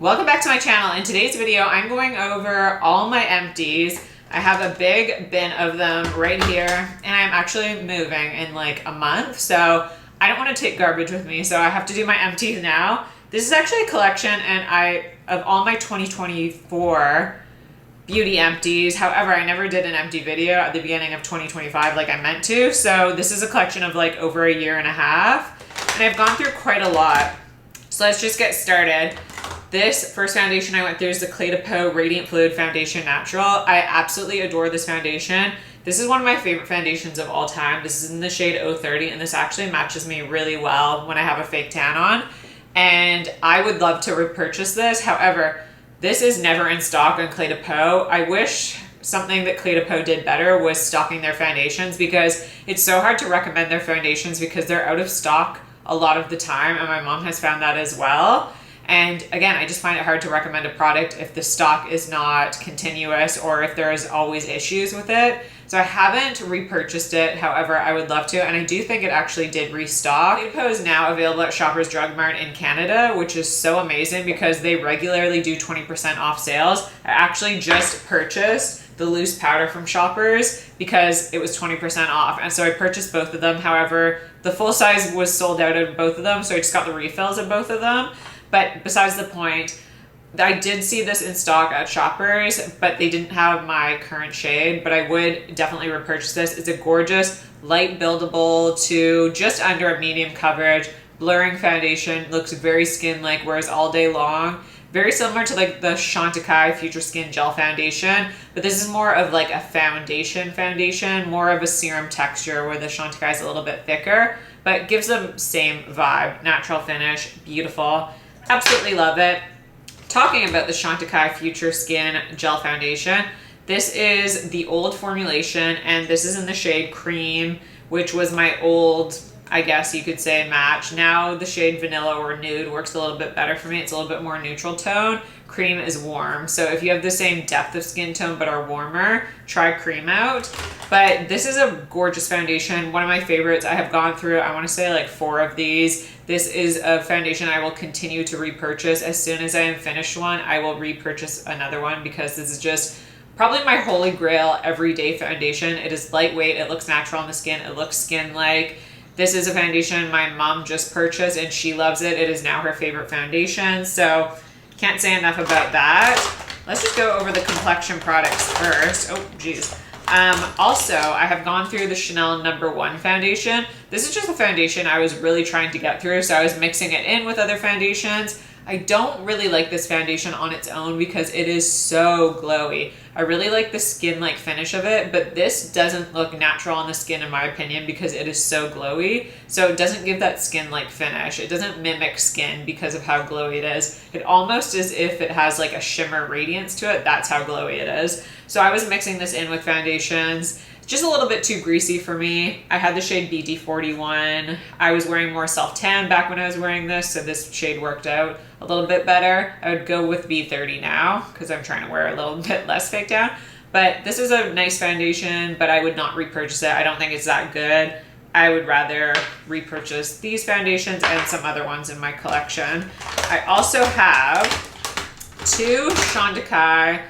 Welcome back to my channel. In today's video, I'm going over all my empties. I have a big bin of them right here, and I'm actually moving in like a month, so I don't want to take garbage with me, so I have to do my empties now. This is actually a collection, and of all my 2024 beauty empties. However, I never did an empty video at the beginning of 2025 like I meant to, so this is a collection of like over a year and a half, and I've gone through quite a lot. So let's just get started. This first foundation I went through is the Peau Radiant Fluid Foundation Natural. I absolutely adore this foundation. This is one of my favorite foundations of all time. This is in the shade 030, and this actually matches me really well when I have a fake tan on. And I would love to repurchase this. However, this is never in stock on Peau. I wish something that Peau did better was stocking their foundations, because it's so hard to recommend their foundations because they're out of stock a lot of the time, and my mom has found that as well. And again, I just find it hard to recommend a product if the stock is not continuous or if there's always issues with it. So I haven't repurchased it. However, I would love to, and I do think it actually did restock. Peau is now available at Shoppers Drug Mart in Canada, which is so amazing because they regularly do 20% off sales. I actually just purchased the loose powder from Shoppers because it was 20% off, and so I purchased both of them. However, the full size was sold out of both of them, so I just got the refills of both of them. But besides the point, I did see this in stock at Shoppers, but they didn't have my current shade, but I would definitely repurchase this. It's a gorgeous, light buildable to just under a medium coverage, blurring foundation, looks very skin-like, wears all day long. Very similar to like the Chantecaille Future Skin Gel Foundation, but this is more of like a foundation, more of a serum texture, where the Chantecaille is a little bit thicker, but gives them same vibe, natural finish, beautiful. Absolutely love it. Talking about the Chantecaille Future Skin Gel Foundation, this is the old formulation, and this is in the shade Cream, which was my old, I guess you could say, match. Now the shade Vanilla or Nude works a little bit better for me. It's a little bit more neutral tone. Cream is warm. So if you have the same depth of skin tone but are warmer, try Cream out. But this is a gorgeous foundation. One of my favorites. I have gone through, I want to say like 4 of these. This is a foundation I will continue to repurchase. As soon as I am finished one, I will repurchase another one, because this is just probably my holy grail everyday foundation. It is lightweight. It looks natural on the skin. It looks skin-like. This is a foundation my mom just purchased, and she loves it. It is now her favorite foundation, so can't say enough about that. Let's just go over the Complexion Products first. Oh, geez. Also, I have gone through the Chanel No. 1 foundation. This is just a foundation I was really trying to get through, so I was mixing it in with other foundations. I don't really like this foundation on its own because it is so glowy. I really like the skin-like finish of it, but this doesn't look natural on the skin in my opinion because it is so glowy. So it doesn't give that skin-like finish. It doesn't mimic skin because of how glowy it is. It almost as if it has like a shimmer radiance to it. That's how glowy it is. So I was mixing this in with foundations. Just a little bit too greasy for me. I had the shade BD41. I was wearing more self-tan back when I was wearing this, so this shade worked out a little bit better. I would go with B30 now because I'm trying to wear a little bit less fake tan. But this is a nice foundation, but I would not repurchase it. I don't think it's that good. I would rather repurchase these foundations and some other ones in my collection. I also have 2 Chantecaille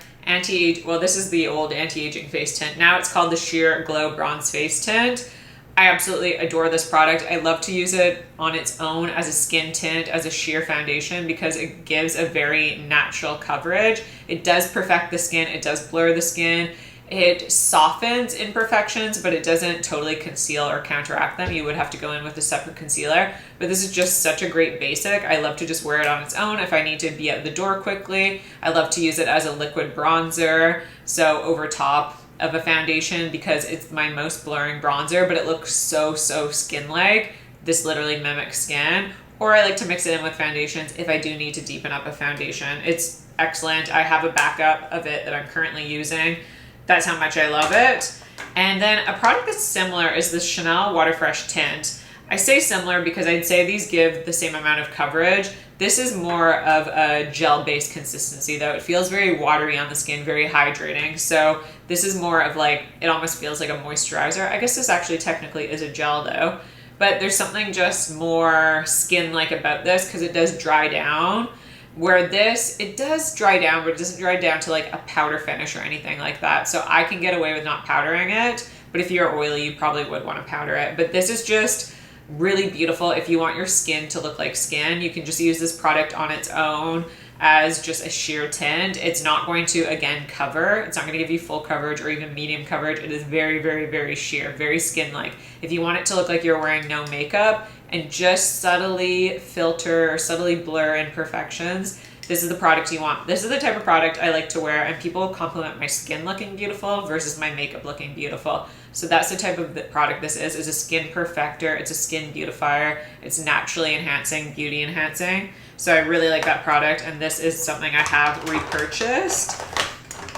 well, this is the old anti-aging face tint. Now it's called the Sheer Glow Bronze Face Tint. I absolutely adore this product. I love to use it on its own as a skin tint, as a sheer foundation, because it gives a very natural coverage. It does perfect the skin. It does blur the skin. It softens imperfections, but it doesn't totally conceal or counteract them. You would have to go in with a separate concealer, but this is just such a great basic. I love to just wear it on its own if I need to be out the door quickly. I love to use it as a liquid bronzer, so over top of a foundation, because it's my most blurring bronzer, but it looks so skin-like. This literally mimics skin. Or I like to mix it in with foundations if I do need to deepen up a foundation. It's excellent. I have a backup of it that I'm currently using. That's how much I love it. And then a product that's similar is the Chanel Water Fresh Tint. I say similar because I'd say these give the same amount of coverage. This is more of a gel-based consistency though. It feels very watery on the skin, very hydrating. So this is more of like, it almost feels like a moisturizer. I guess this actually technically is a gel though. But there's something just more skin-like about this because it does dry down. Where this, it does dry down, but it doesn't dry down to like a powder finish or anything like that. So I can get away with not powdering it, but if you're oily, you probably would want to powder it. But this is just really beautiful. If you want your skin to look like skin, you can just use this product on its own as just a sheer tint. It's not going to, again, cover. It's not going to give you full coverage or even medium coverage. It is very, very, very sheer, very skin-like. If you want it to look like you're wearing no makeup and just subtly filter or subtly blur imperfections, this is the product you want. This is the type of product I like to wear, and people compliment my skin looking beautiful versus my makeup looking beautiful. So that's the type of product this is a skin perfector. It's a skin beautifier. It's naturally enhancing, beauty enhancing. So I really like that product, and this is something I have repurchased.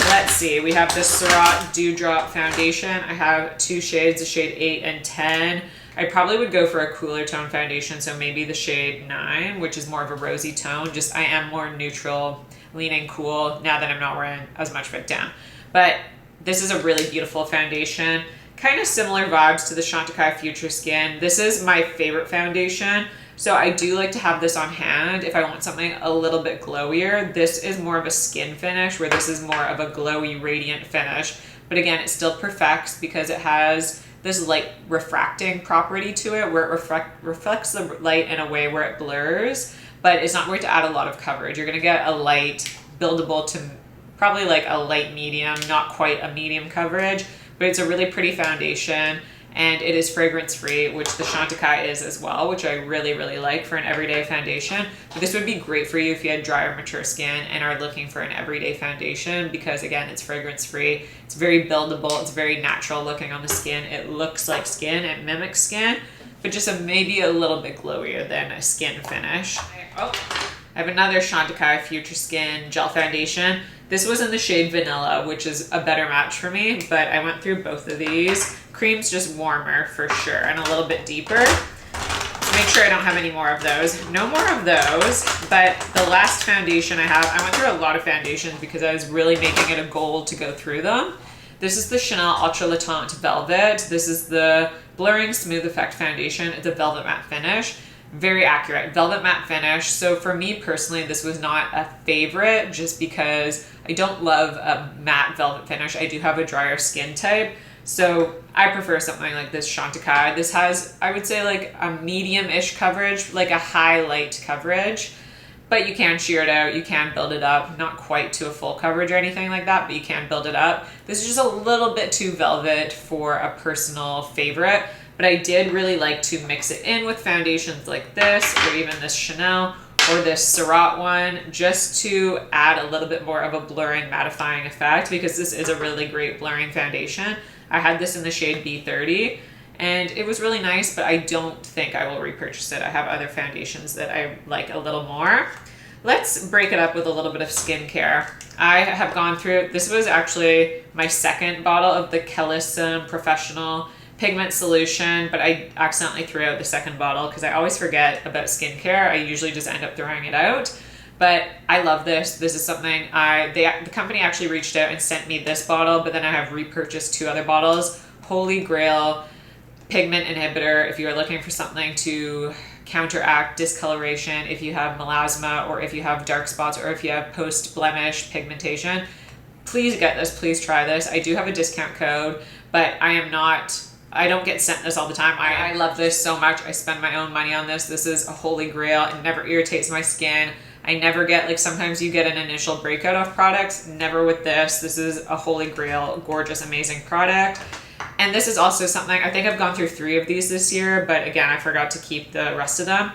Let's see, we have the Surratt Dewdrop Foundation. I have two shades, the shade 8 and 10. I probably would go for a cooler tone foundation, so maybe the shade 9, which is more of a rosy tone. Just I am more neutral, leaning cool now that I'm not wearing as much Fit Down. But this is a really beautiful foundation. Kind of similar vibes to the Chantecaille Future Skin. This is my favorite foundation. So I do like to have this on hand if I want something a little bit glowier. This is more of a skin finish, where this is more of a glowy, radiant finish. But again, it still perfects because it has this light refracting property to it, where it reflects the light in a way where it blurs, but it's not going to add a lot of coverage. You're going to get a light, buildable to probably like a light medium, not quite a medium coverage, but it's a really pretty foundation. And it is fragrance free, which the Chantecaille is as well, which I really, really like for an everyday foundation. But this would be great for you if you had dry or mature skin and are looking for an everyday foundation, because again, it's fragrance free. It's very buildable. It's very natural looking on the skin. It looks like skin. It mimics skin, but just maybe a little bit glowier than a skin finish. Oh, I have another Chantecaille Future Skin Gel Foundation. This was in the shade Vanilla, which is a better match for me, but I went through both of these. Cream's just warmer for sure and a little bit deeper. Make sure I don't have any more of those. No more of those, but the last foundation I went through a lot of foundations because I was really making it a goal to go through them. This is the Chanel Ultra Latent Velvet. This is the Blurring Smooth Effect Foundation. It's a velvet matte finish. Very accurate velvet matte finish. So for me personally, this was not a favorite just because I don't love a matte velvet finish. I do have a drier skin type. So I prefer something like this Chantecaille. This has, I would say, like a medium-ish coverage, like a highlight coverage, but you can sheer it out, you can build it up, not quite to a full coverage or anything like that, but you can build it up. This is just a little bit too velvet for a personal favorite, but I did really like to mix it in with foundations like this, or even this Chanel, or this Surratt one, just to add a little bit more of a blurring, mattifying effect, because this is a really great blurring foundation. I had this in the shade B30 and it was really nice, but I don't think I will repurchase it. I have other foundations that I like a little more. Let's break it up with a little bit of skincare. I have gone through, this was actually my second bottle of the Calecim Professional Pigment Solution, but I accidentally threw out the second bottle because I always forget about skincare. I usually just end up throwing it out. But I love this. This is something the company actually reached out and sent me this bottle, but then I have repurchased 2 other bottles. Holy Grail pigment inhibitor if you're looking for something to counteract discoloration, if you have melasma, or if you have dark spots, or if you have post-blemish pigmentation. Please get this. Please try this. I do have a discount code, but I don't get sent this all the time. I love this so much. I spend my own money on this. This is a holy grail. It never irritates my skin. I never get, like sometimes you get an initial breakout of products. Never with this. This is a holy grail, gorgeous, amazing product. And this is also something, I think I've gone through 3 of these this year, but again, I forgot to keep the rest of them.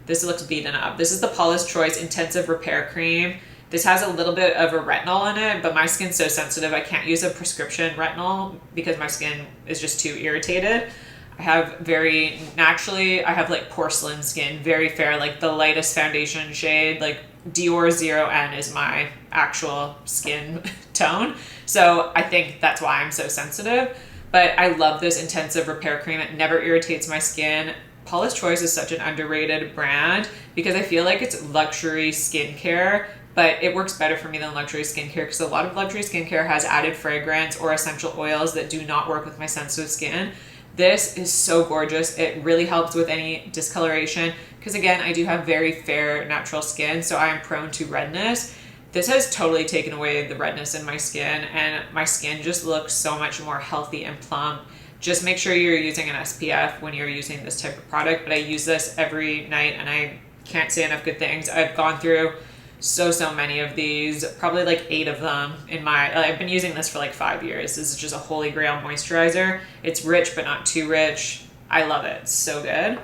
This looks beaten up. This is the Paula's Choice Intensive Repair Cream. This has a little bit of a retinol in it, but my skin's so sensitive, I can't use a prescription retinol because my skin is just too irritated. I have I have like porcelain skin, very fair, like the lightest foundation shade, like Dior 0N is my actual skin tone. So I think that's why I'm so sensitive. But I love this intensive repair cream. It never irritates my skin. Paula's Choice is such an underrated brand because I feel like it's luxury skincare, but it works better for me than luxury skincare because a lot of luxury skincare has added fragrance or essential oils that do not work with my sensitive skin. This is so gorgeous. It really helps with any discoloration because again, I do have very fair natural skin, so I am prone to redness. This has totally taken away the redness in my skin, and my skin just looks so much more healthy and plump. Just make sure you're using an SPF when you're using this type of product, but I use this every night and I can't say enough good things. I've gone through so many of these, probably like 8 of them I've been using this for like 5 years. This is just a holy grail moisturizer. It's rich, but not too rich. I love it. It's so good.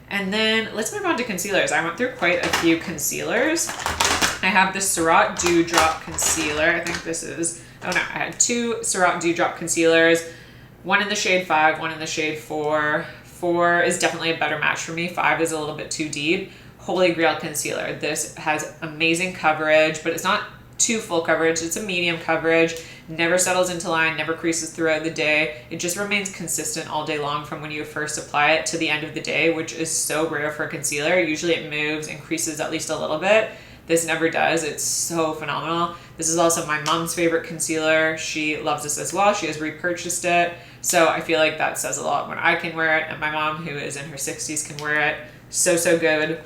And then let's move on to concealers. I went through quite a few concealers. I have the Surratt Dewdrop Concealer. I think this is, oh no, I had 2 Surratt Dewdrop Concealers, one in the shade 5, one in the shade 4. 4 is definitely a better match for me. 5 is a little bit too deep. Holy grail concealer. This has amazing coverage, but it's not too full coverage. It's a medium coverage, never settles into line, never creases throughout the day. It just remains consistent all day long from when you first apply it to the end of the day, which is so rare for a concealer. Usually it moves and creases at least a little bit. This never does. It's so phenomenal. This is also my mom's favorite concealer. She loves this as well. She has repurchased it. So I feel like that says a lot when I can wear it and my mom, who is in her 60s, can wear it. So good.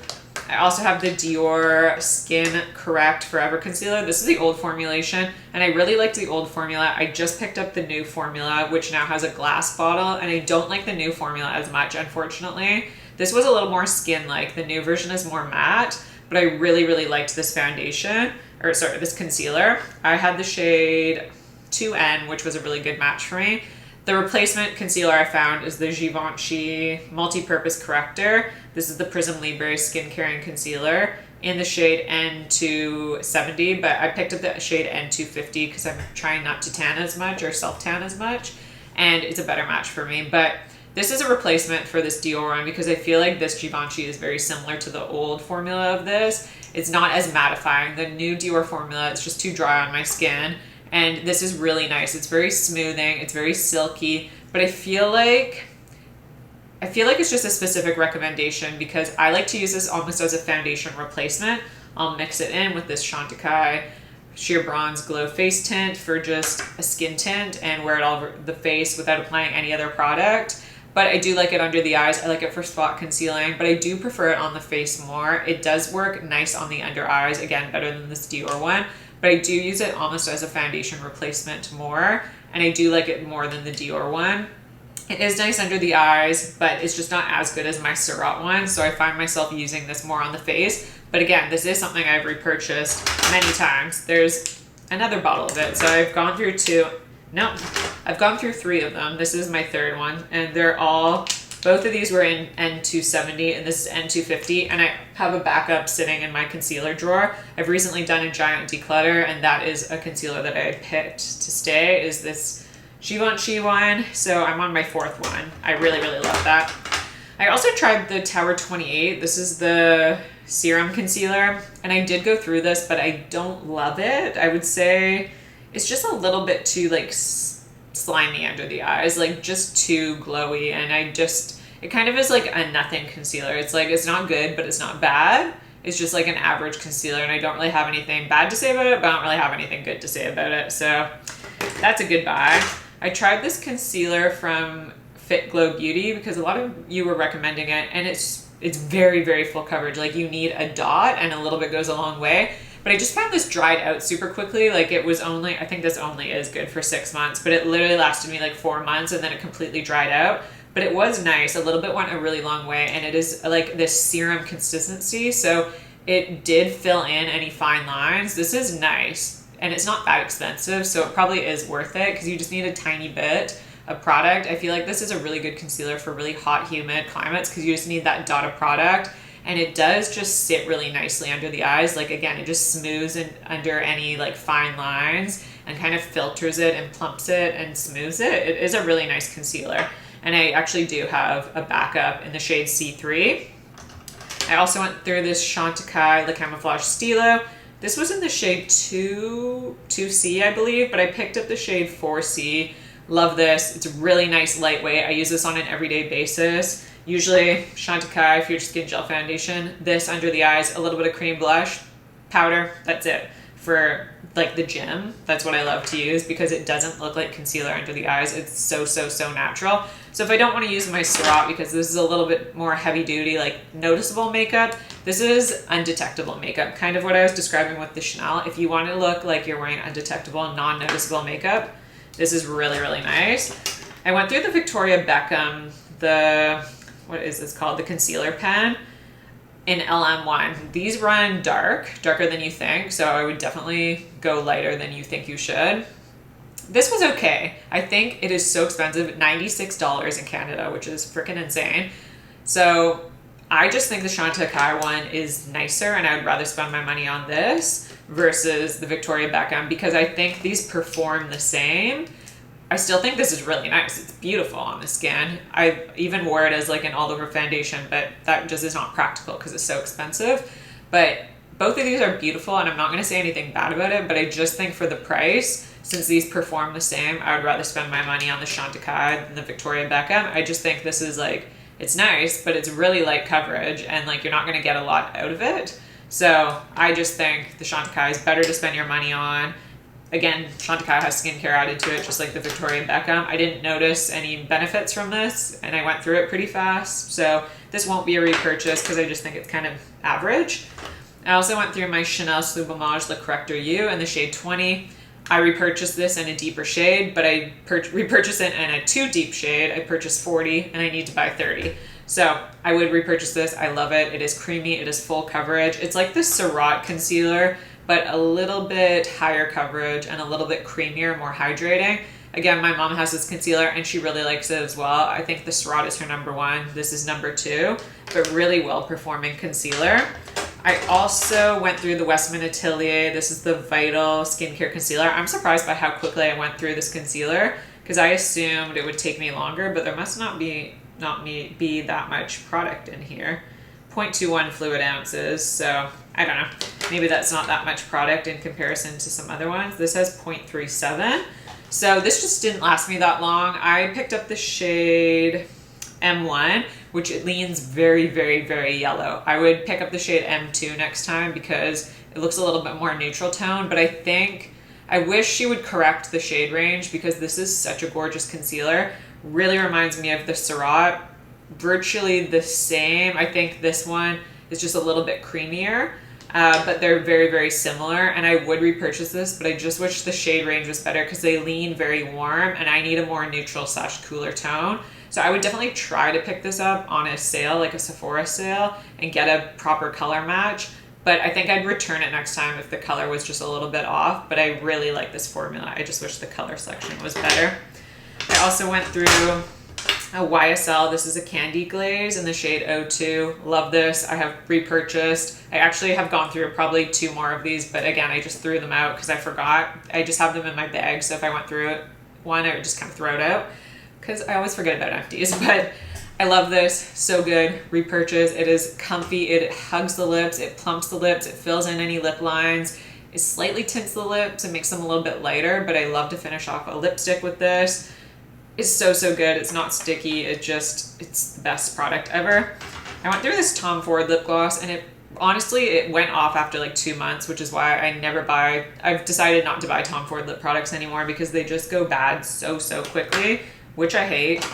I also have the Dior Skin Correct Forever Concealer. This is the old formulation, and I really liked the old formula. I just picked up the new formula, which now has a glass bottle, and I don't like the new formula as much, unfortunately. This was a little more skin-like. The new version is more matte, but I really liked this foundation, or sorry, this concealer. I had the shade 2N, which was a really good match for me. The replacement concealer I found is the Givenchy Multi-Purpose Corrector. This is the Prisme Libre Skin Caring Concealer in the shade N270, but I picked up the shade N250 because I'm trying not to tan as much or self-tan as much, and it's a better match for me. But this is a replacement for this Dior one because I feel like this Givenchy is very similar to the old formula of this. It's not as mattifying. The new Dior formula, it's just too dry on my skin. And this is really nice. It's very smoothing. It's very silky. But I feel like it's just a specific recommendation because I like to use this almost as a foundation replacement. I'll mix it in with this Chantecaille Sheer Bronze Glow Face Tint for just a skin tint and wear it all over the face without applying any other product. But I do like it under the eyes. I like it for spot concealing, but I do prefer it on the face more. It does work nice on the under eyes. Again, better than this Dior one. But I do use it almost as a foundation replacement more, and I do like it more than the Dior one. It is nice under the eyes, but it's just not as good as my Surratt one, so I find myself using this more on the face. But again, this is something I've repurchased many times. There's another bottle of it, so I've gone through 3 of them. This is my 3rd one, and they're all, both of these were in N270 and this is N250, and I have a backup sitting in my concealer drawer. I've recently done a giant declutter, and that is a concealer that I picked to stay, is this Givenchy one. So I'm on my 4th one. I really love that. I also tried the Tower 28. This is the Serum concealer, and I did go through this, but I don't love it. I would say it's just a little bit too like slimy under the eyes, like just too glowy, and it kind of is like a nothing concealer. It's like, it's not good, but it's not bad. It's just like an average concealer, and I don't really have anything bad to say about it, but I don't really have anything good to say about it. So that's a good buy. I tried this concealer from Fit Glow Beauty because a lot of you were recommending it, and it's very full coverage. Like you need a dot, and a little bit goes a long way. But I just found this dried out super quickly. Like it was only, I think this only is good for 6 months, but it literally lasted me like 4 months, and then it completely dried out. But it was nice. A little bit went a really long way, and it is like this serum consistency. So it did fill in any fine lines. This is nice, and it's not that expensive, so it probably is worth it because you just need a tiny bit of product. I feel like this is a really good concealer for really hot, humid climates because you just need that dot of product. And it does just sit really nicely under the eyes. Like again, it just smooths in under any like fine lines and kind of filters it and plumps it and smooths it. It is a really nice concealer. And I actually do have a backup in the shade C3. I also went through this Chantecaille Camouflage Stylo. This was in the shade 2C, I believe, but I picked up the shade 4C. Love this. It's really nice, lightweight. I use this on an everyday basis. Usually Chantecaille Future Skin Gel Foundation, this under the eyes, a little bit of cream blush, powder, that's it. for like the gym. That's what I love to use because it doesn't look like concealer under the eyes. It's so natural. So if I don't want to use my Surratt because this is a little bit more heavy duty, like noticeable makeup, this is undetectable makeup. Kind of what I was describing with the Chanel. If you want to look like you're wearing undetectable, non-noticeable makeup, this is really nice. I went through the Victoria Beckham, what is this called? The concealer pen in LM1. These run darker than you think, so I would definitely go lighter than you think you should. This was okay. I think it is so expensive, $96 in Canada, which is freaking insane. So I just think the Chantecaille one is nicer, and I would rather spend my money on this versus the Victoria Beckham because I think these perform the same. I still think this is really nice. It's beautiful on the skin. I even wore it as like an all-over foundation, but that just is not practical because it's so expensive. But both of these are beautiful, and I'm not going to say anything bad about it, but I just think for the price, since these perform the same, I would rather spend my money on the Chantecaille than the Victoria Beckham. I just think this is like, it's nice, but it's really light coverage, and like you're not going to get a lot out of it. So I just think the Chantecaille is better to spend your money on. Again, Chantecaille has skincare added to it, just like the Victoria Beckham. I didn't notice any benefits from this, and I went through it pretty fast. So this won't be a repurchase because I just think it's kind of average. I also went through my Chanel Sublimage Le Corrector U in the shade 20. I repurchased this in a deeper shade, but I repurchased it in a too deep shade. I purchased 40, and I need to buy 30. So I would repurchase this. I love it. It is creamy. It is full coverage. It's like the Surratt concealer, but a little bit higher coverage and a little bit creamier, more hydrating. Again, my mom has this concealer and she really likes it as well. I think the Surratt is her #1. This is #2, but really well-performing concealer. I also went through the Westman Atelier. This is the Vital Skincare Concealer. I'm surprised by how quickly I went through this concealer because I assumed it would take me longer, but there must not be that much product in here. 0.21 fluid ounces, so I don't know. Maybe that's not that much product in comparison to some other ones. This has 0.37. So this just didn't last me that long. I picked up the shade M1, which it leans very yellow. I would pick up the shade M2 next time because it looks a little bit more neutral tone, but I wish she would correct the shade range because this is such a gorgeous concealer. Really reminds me of the Surratt. Virtually the same. I think this one is just a little bit creamier, but they're very similar, and I would repurchase this, but I just wish the shade range was better because they lean very warm and I need a more neutral / cooler tone. So I would definitely try to pick this up on a sale, like a Sephora sale, and get a proper color match, but I think I'd return it next time if the color was just a little bit off. But I really like this formula. I just wish the color selection was better. I also went through a YSL. This is a candy glaze in the shade 02. Love this. I have repurchased. I actually have gone through probably 2 more of these, but again, I just threw them out because I forgot. I just have them in my bag, so if I went through one, I would just kind of throw it out because I always forget about empties. But I love this. So good. Repurchase. It is comfy. It hugs the lips. It plumps the lips. It fills in any lip lines. It slightly tints the lips and makes them a little bit lighter, but I love to finish off a lipstick with this. It's so good. It's not sticky. It's the best product ever. I went through this Tom Ford lip gloss, and honestly, it went off after like 2 months, which is why I've decided not to buy Tom Ford lip products anymore because they just go bad so quickly, which I hate.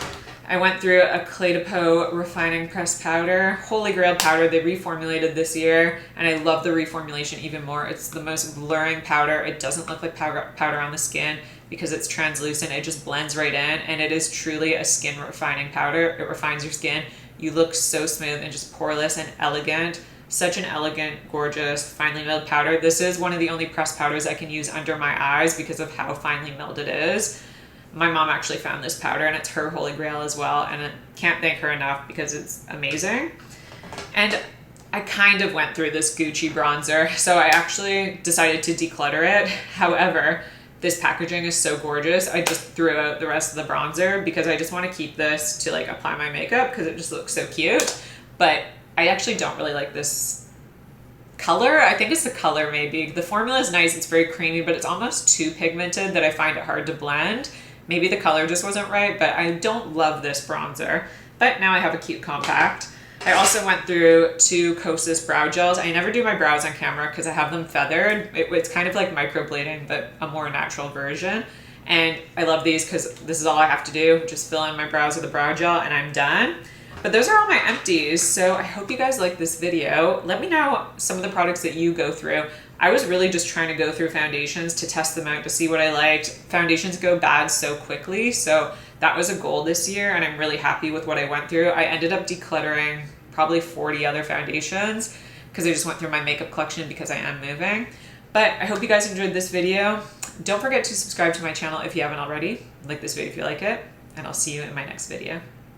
I went through a Clé de Peau Refining Pressed Powder, Holy Grail powder. They reformulated this year, and I love the reformulation even more. It's the most blurring powder. It doesn't look like powder on the skin because it's translucent. It just blends right in, and it is truly a skin refining powder. It refines your skin. You look so smooth and just poreless and elegant. Such an elegant, gorgeous, finely milled powder. This is one of the only pressed powders I can use under my eyes because of how finely milled it is. My mom actually found this powder, and it's her Holy Grail as well, and I can't thank her enough because it's amazing. And I kind of went through this Gucci bronzer, so I actually decided to declutter it. However, this packaging is so gorgeous, I just threw out the rest of the bronzer because I just want to keep this to like apply my makeup because it just looks so cute. But I actually don't really like this color. I think it's the color maybe. The formula is nice, it's very creamy, but it's almost too pigmented that I find it hard to blend. Maybe the color just wasn't right, but I don't love this bronzer. But now I have a cute compact. I also went through 2 Kosas brow gels. I never do my brows on camera because I have them feathered. It's kind of like microblading, but a more natural version. And I love these because this is all I have to do. Just fill in my brows with a brow gel and I'm done. But those are all my empties. So I hope you guys like this video. Let me know some of the products that you go through. I was really just trying to go through foundations to test them out to see what I liked. Foundations go bad so quickly. So that was a goal this year and I'm really happy with what I went through. I ended up decluttering probably 40 other foundations because I just went through my makeup collection because I am moving. But I hope you guys enjoyed this video. Don't forget to subscribe to my channel if you haven't already. Like this video if you like it, and I'll see you in my next video.